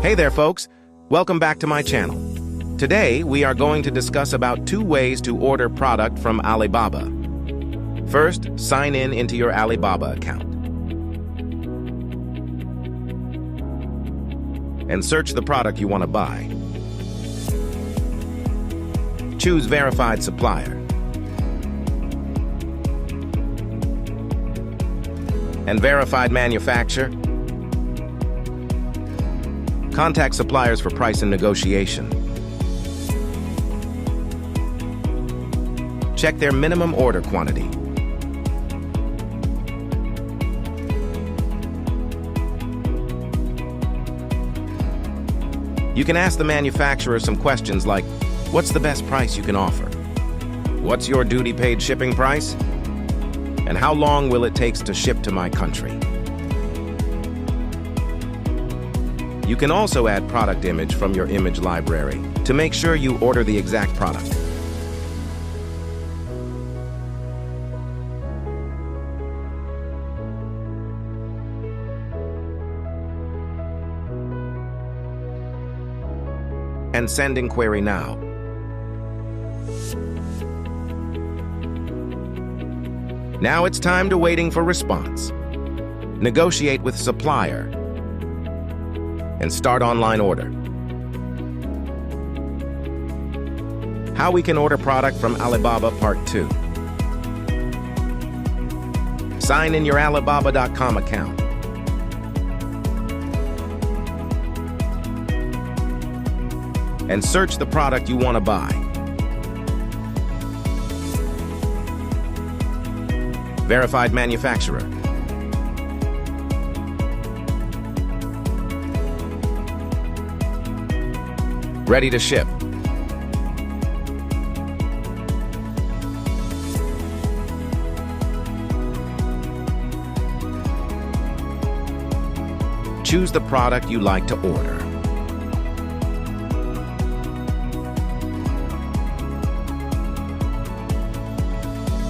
Hey there, folks. Welcome back to my channel. Today, we are going to discuss about 2 ways to order product from Alibaba. First, sign in into your Alibaba account. And search the product you want to buy. Choose Verified Supplier. And Verified Manufacturer. Contact suppliers for price and negotiation. Check their minimum order quantity. You can ask the manufacturer some questions like, what's the best price you can offer? What's your duty-paid shipping price? And how long will it take to ship to my country? You can also add product image from your image library to make sure you order the exact product. And send inquiry now. Now it's time to waiting for response. Negotiate with supplier and start online order. How we can order product from Alibaba Part 2. Sign in your Alibaba.com account. And search the product you want to buy. Verified manufacturer. Ready to ship. Choose the product you like to order.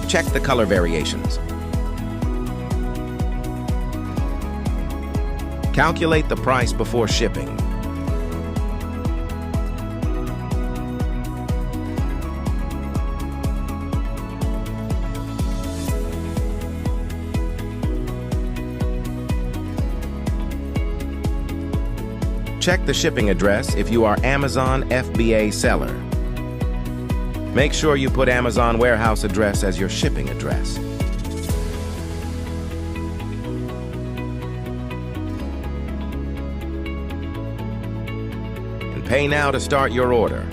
Check the color variations. Calculate the price before shipping. Check the shipping address if you are Amazon FBA seller. Make sure you put Amazon warehouse address as your shipping address. And pay now to start your order.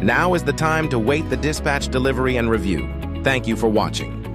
Now is the time to wait the dispatch, delivery, and review. Thank you for watching.